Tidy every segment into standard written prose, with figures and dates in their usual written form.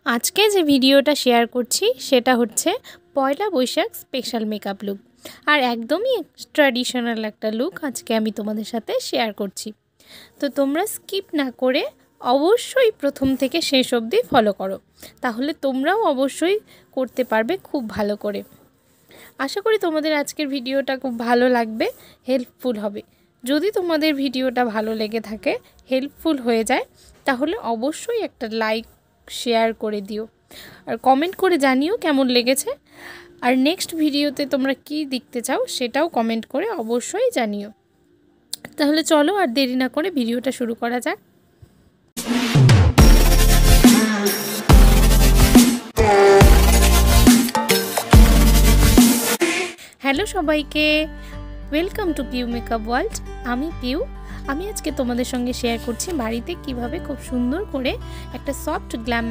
আজকে যে ভিডিওটা শেয়ার করছি সেটা হচ্ছে পয়লা বৈশাখ স্পেশাল মেকআপ লুক আর একদমই ট্র্যাডিশনাল একটা লুক আজকে আমি তোমাদের সাথে শেয়ার করছি। তো তোমরা স্কিপ না করে অবশ্যই প্রথম থেকে শেষ অবধি ফলো করো, তাহলে তোমরাও অবশ্যই করতে পারবে খুব ভালো করে। আশা করি তোমাদের আজকের ভিডিওটা খুব ভালো লাগবে, হেল্পফুল হবে। যদি তোমাদের ভিডিওটা ভালো লেগে থাকে, হেল্পফুল হয়ে যায়, তাহলে অবশ্যই একটা লাইক শেয়ার করে দিও আর কমেন্ট করে জানিও কেমন লেগেছে। আর নেক্সট ভিডিওতে তোমরা কি দেখতে চাও সেটাও কমেন্ট করে অবশ্যই জানিও। তাহলে চলো আর দেরি না করে ভিডিওটা শুরু করা যাক। হ্যালো সবাইকে, welcome to Piu makeup world. আমি পিউ। আমি আজকে তোমাদের সঙ্গে শেয়ার করছি বাড়িতে কিভাবে খুব সুন্দর করে একটা সফট গ্ল্যাম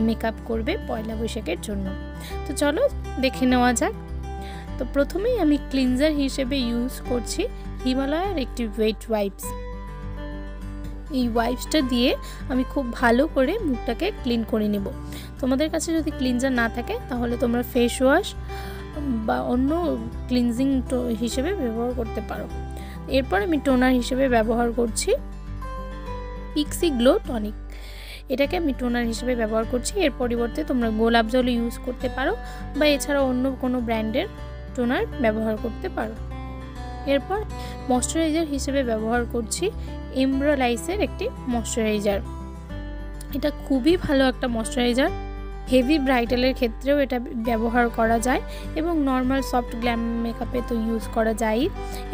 মেকআপ করবে পয়লা বৈশাখের জন্য। তো চলো দেখে নেওয়া যাক। তো প্রথমেই আমি ক্লিনজার হিসেবে ইউজ করছি হিমালয়ার একটি ওয়েট ওয়াইপস। এই ওয়াইপসটা দিয়ে আমি খুব ভালো করে মুখটাকে ক্লিন করে নেব। তোমাদের কাছে যদি ক্লিনজার না থাকে তাহলে তোমরা ফেস ওয়াশ বা অন্য ক্লিনজিং হিসেবে ব্যবহার করতে পারো। এরপর আমি টোনার হিসেবে ব্যবহার করছি পিক্সি গ্লো টনিক। এটাকে আমি টোনার হিসেবে ব্যবহার করছি। এর পরিবর্তে তোমরা গোলাপ জল ইউজ করতে পারো বা এছাড়া অন্য কোনো ব্র্যান্ডের টোনার ব্যবহার করতে পারো। এরপর ময়শ্চারাইজার হিসেবে ব্যবহার করছি এমব্রোলাইসের একটি ময়শ্চারাইজার। এটা খুবই ভালো একটা ময়শ্চারাইজার। হেভি ব্রাইডালের ক্ষেত্রেও এটা ব্যবহার করা যায় এবং নর্মাল সফট গ্ল্যাম মেকআপে তো ইউজ করা যায়।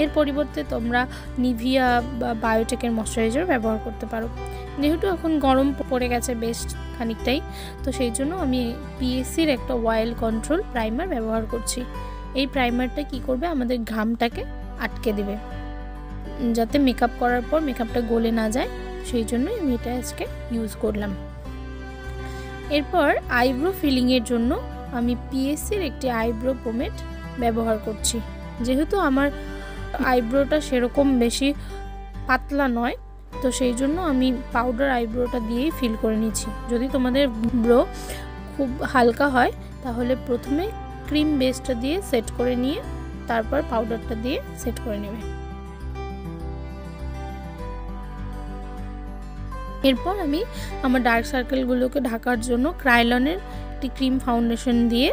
এর পরিবর্তে তোমরা নিভিয়া বা বায়োটেকের ময়শ্চারাইজার ব্যবহার করতে পারো। যেহেতু এখন গরম পড়ে গেছে বেশ খানিকটাই, তো সেই জন্য আমি পিএসসির একটা অয়েল কন্ট্রোল প্রাইমার ব্যবহার করছি। এই প্রাইমারটা কি করবে, আমাদের ঘামটাকে আটকে দেবে, যাতে মেকআপ করার পর মেকআপটা গলে না যায়। সেই জন্যই আমি এটা আজকে ইউজ করলাম। এরপর আইব্রো ফিলিংয়ের জন্য আমি পিএসসির একটি আইব্রো পোমেড ব্যবহার করছি। যেহেতু আমার আইব্রোটা সেরকম বেশি পাতলা নয়, তো সেই জন্য আমি পাউডার আইব্রোটা দিয়েই ফিল করে নিচ্ছি। যদি তোমাদের ব্রো খুব হালকা হয় তাহলে প্রথমে ক্রিম বেসটা দিয়ে সেট করে নিয়ে তারপর পাউডারটা দিয়ে সেট করে নেবে। এরপর আমি আমার ডার্ক সার্কেলগুলোকে ঢাকার জন্য ক্রাইলনের একটি ক্রিম ফাউন্ডেশন দিয়ে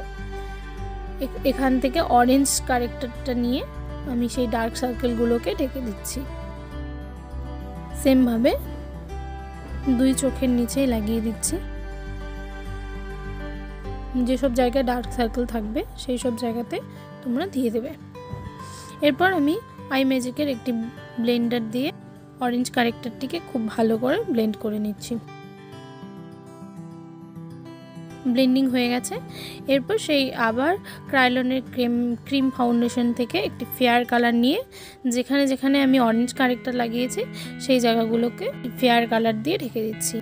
এখান থেকে অরেঞ্জ কারেক্টারটা নিয়ে আমি সেই ডার্ক সার্কেলগুলোকে ঢেকে দিচ্ছি। সেমভাবে দুই চোখের নিচেই লাগিয়ে দিচ্ছি। যেসব জায়গায় ডার্ক সার্কেল থাকবে সেই সব জায়গাতে তোমরা দিয়ে দেবে। এরপর আমি আই ম্যাজিকের একটি ব্লেন্ডার দিয়ে অরেঞ্জ কারেক্টারটিকে খুব ভালো করে ব্লেন্ড করে নিচ্ছি। ব্লেন্ডিং হয়ে গেছে। এরপর সেই আবার ক্রাইলনের ক্রিম ফাউন্ডেশন থেকে একটি ফেয়ার কালার নিয়ে যেখানে যেখানে আমি অরেঞ্জ কারেক্টার লাগিয়েছি সেই জায়গাগুলোকে ফেয়ার কালার দিয়ে ঢেকে দিচ্ছি।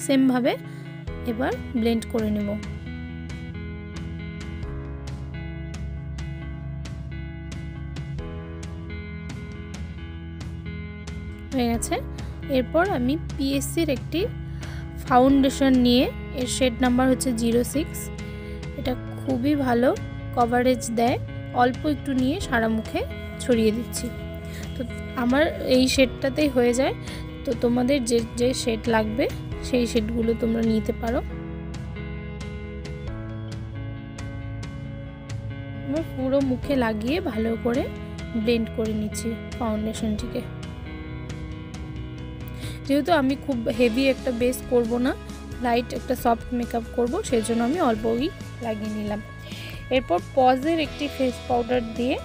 সেমভাবে এবার ব্লেন্ড করে নেব। হয়ে গেছে। এরপর আমি পিএসসির একটি ফাউন্ডেশন নিয়ে, এর শেড নাম্বার হচ্ছে 06। এটা খুবই ভালো কভারেজ দেয়। অল্প একটু নিয়ে সারা মুখে ছড়িয়ে দিচ্ছি। তো আমার এই শেডটাতেই হয়ে যায়। তো তোমাদের যে যে শেড লাগবে সেই শেডগুলো তোমরা নিতে পারো। আমার পুরো মুখে লাগিয়ে ভালো করে ব্লেন্ড করে নিচ্ছি ফাউন্ডেশনটিকে। যেহেতু আমি খুব হেভি একটা বেস করব না, লাইট একটা সফট মেকআপ করব, সেই জন্য আমি অল্পই লাগিয়ে নিলাম। এরপর পজের একটি ফেস পাউডার দিয়ে,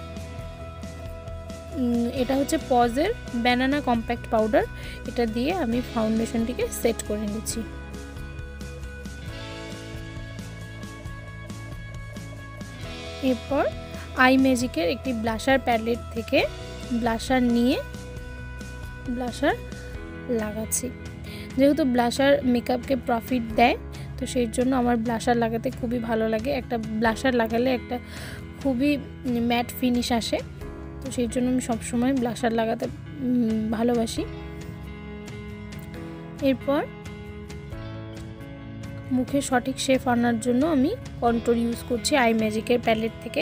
এটা হচ্ছে পজের ব্যানানা কম্প্যাক্ট পাউডার, এটা দিয়ে আমি ফাউন্ডেশনটিকে সেট করে নিচ্ছি। এরপর আই ম্যাজিকের একটি ব্লাশার প্যালেট থেকে ব্লাশার নিয়ে ব্লাশার লাগাচ্ছি। যেহেতু ব্লাশার মেকআপকে প্রফিট দেয়, তো সেই জন্য আমার ব্লাশার লাগাতে খুবই ভালো লাগে। একটা ব্লাশার লাগালে একটা খুবই ম্যাট ফিনিশ আসে, তো সেই জন্য আমি সবসময় ব্লাশার লাগাতে ভালোবাসি। এরপর মুখে সঠিক শেপ আনার জন্য আমি কন্ট্রোর ইউজ করছি 𝐼𝐚𝐺𝐸 প্যালেট থেকে।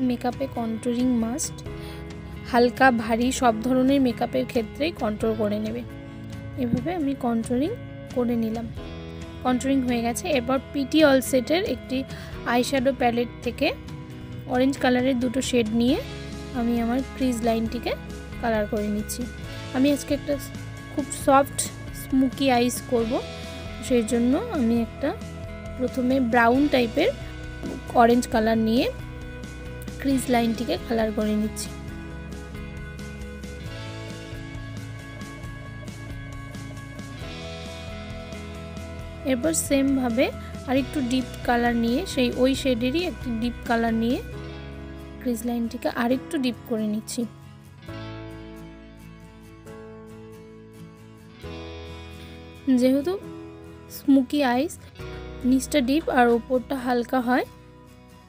মেকআপে কন্ট্রোরিং মাস্ট, হালকা ভারী সব ধরনের মেকআপের ক্ষেত্রেই কন্ট্রোল করে নেবে। এভাবে আমি কন্ট্রোরিং করে নিলাম। কন্ট্রোরিং হয়ে গেছে। এরপর পিটি অল সেটের একটি আইশ্যাডো প্যালেট থেকে অরেঞ্জ কালারের দুটো শেড নিয়ে আমি আমার ক্রিজ লাইনটিকে কালার করে নিচ্ছি। আমি আজকে একটা খুব সফট স্মোকি আইস করব, সেই জন্য আমি একটা প্রথমে ব্রাউন টাইপের অরেঞ্জ কালার নিয়ে ক্রিজ লাইনটিকে কালার করে নিচ্ছি। এরপর সেম ভাবে আরেকটু ডিপ কালার নিয়ে ওই শেডেরই একটি ডিপ কালার নিয়ে ক্রিজ লাইনটিকে আরেকটু ডিপ করে নিচ্ছি। যেহেতু স্মোকি আইস নিচটা ডিপ আর উপরটা হালকা হয়,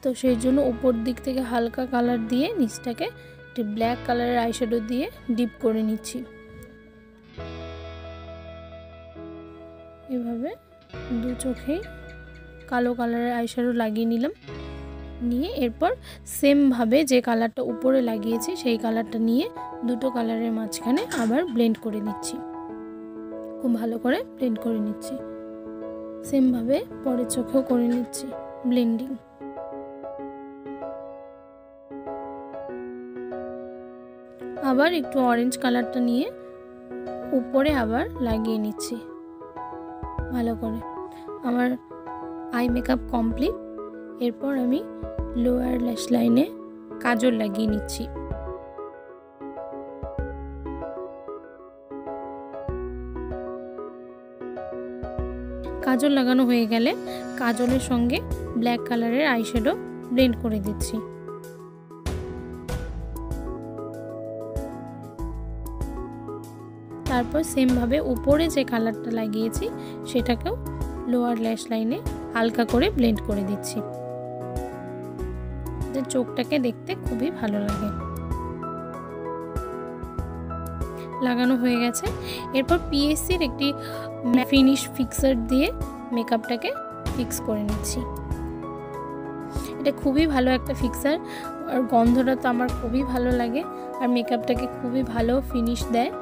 তো সেই জন্য উপর দিক থেকে হালকা কালার দিয়ে নিচটাকে একটি ব্ল্যাক কালারের আইশ্যাডো দিয়ে ডিপ করে নিচ্ছি। এভাবে দু চোখে কালো কালারের আইশ্যাডো লাগিয়ে নিলাম। নিয়ে এরপর সেম ভাবে যে কালারটা উপরে লাগিয়েছি সেই কালারটা নিয়ে দুটো কালারের মাঝখানে আবার ব্লেন্ড করে নিচ্ছি। খুব ভালো করে ব্লেন্ড করে নিচ্ছি। সেম ভাবে পরের চোখেও করে নিচ্ছি ব্লেন্ডিং। আবার একটু অরেঞ্জ কালারটা নিয়ে উপরে আবার লাগিয়ে নিচ্ছি ভালো করে। আমার আই মেকআপ কমপ্লিট। এরপর আমি লোয়ার ল্যাশ লাইনে কাজল লাগিয়ে নিচ্ছি। কাজল লাগানো হয়ে গেলে কাজলের সঙ্গে ব্ল্যাক কালারের আইশ্যাডো ব্লেন্ড করে দিচ্ছি। তারপর সেম ভাবে উপরে যে কালারটা লাগিয়েছি সেটাকেও লোয়ার ল্যাশ লাইনে হালকা করে ব্লেন্ড করে দিচ্ছি, যে চোখটাকে দেখতে খুবই ভালো লাগে। লাগানো হয়ে গেছে। এরপর পিএসসির একটি ফিনিশ ফিক্সার দিয়ে মেকআপটাকে ফিক্স করে নিচ্ছি। এটা খুবই ভালো একটা ফিক্সার, আর গন্ধটা তো আমার খুবই ভালো লাগে, আর মেকআপটাকে খুবই ভালো ফিনিশ দেয়।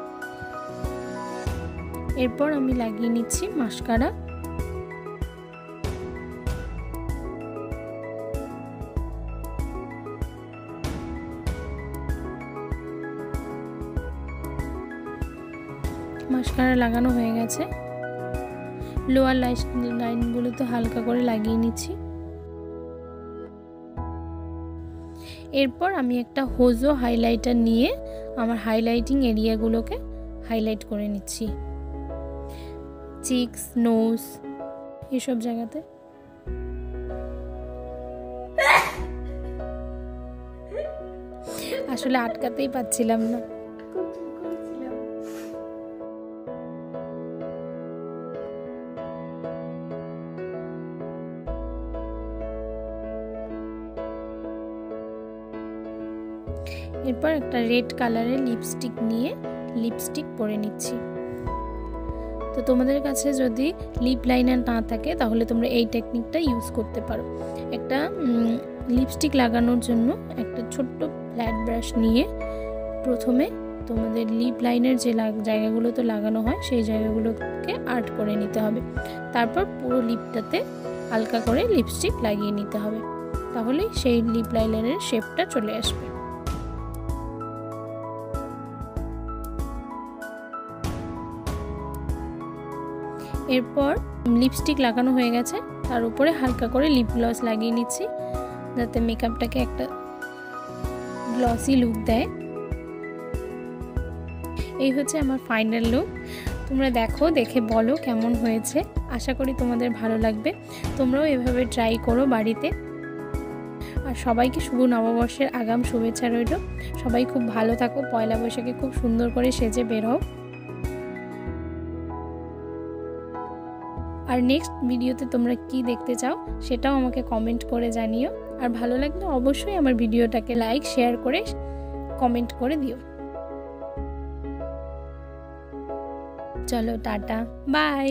এরপর আমি লাগিয়ে নিচ্ছি মাস্কারা। মাস্কারা লাগানো হয়ে গেছে। লোয়ার লাইনগুলোতে হালকা করে লাগিয়ে নিচ্ছি। এরপর আমি একটা হোজো হাইলাইটার নিয়ে আমার হাইলাইটিং এরিয়াগুলোকে হাইলাইট করে নিচ্ছি, চিকস, নোজ, এসব জায়গাতে। আসলে আটকাতেই পাচ্ছিলাম না। এরপর একটা রেড কালারের লিপস্টিক নিয়ে লিপস্টিক পরে নিচ্ছি। তো তোমাদের কাছে যদি লিপ লাইনার না থাকে তাহলে তোমরা এই টেকনিকটা ইউজ করতে পারো। একটা লিপস্টিক লাগানোর জন্য একটা ছোট্ট ফ্ল্যাট ব্রাশ নিয়ে প্রথমে তোমাদের লিপ লাইনের যে জায়গাগুলোতে লাগানো হয় সেই জায়গাগুলোকে আর্ট করে নিতে হবে। তারপর পুরো লিপটাতে হালকা করে লিপস্টিক লাগিয়ে নিতে হবে, তাহলে সেই লিপ লাইনারের শেপটা চলে আসবে। এরপর লিপস্টিক লাগানো হয়ে গেছে, তার উপরে হালকা করে লিপ গ্লস লাগিয়ে নিচ্ছি, যাতে মেকআপটাকে একটা গ্লসি লুক দেয়। এই হচ্ছে আমার ফাইনাল লুক। তোমরা দেখো, দেখে বলো কেমন হয়েছে। আশা করি তোমাদের ভালো লাগবে। তোমরাও এভাবে ট্রাই করো বাড়িতে। আর সবাইকে শুভ নববর্ষের আগাম শুভেচ্ছা রইল। সবাই খুব ভালো থাকো, পয়লা বৈশাখে খুব সুন্দর করে সেজে বের হও। আর নেক্সট ভিডিওতে তোমরা কি দেখতে চাও সেটাও আমাকে কমেন্ট করে জানিও। আর ভালো লাগলে অবশ্যই আমার ভিডিওটাকে লাইক, শেয়ার করে কমেন্ট করে দিও। চলো টাটা, বাই।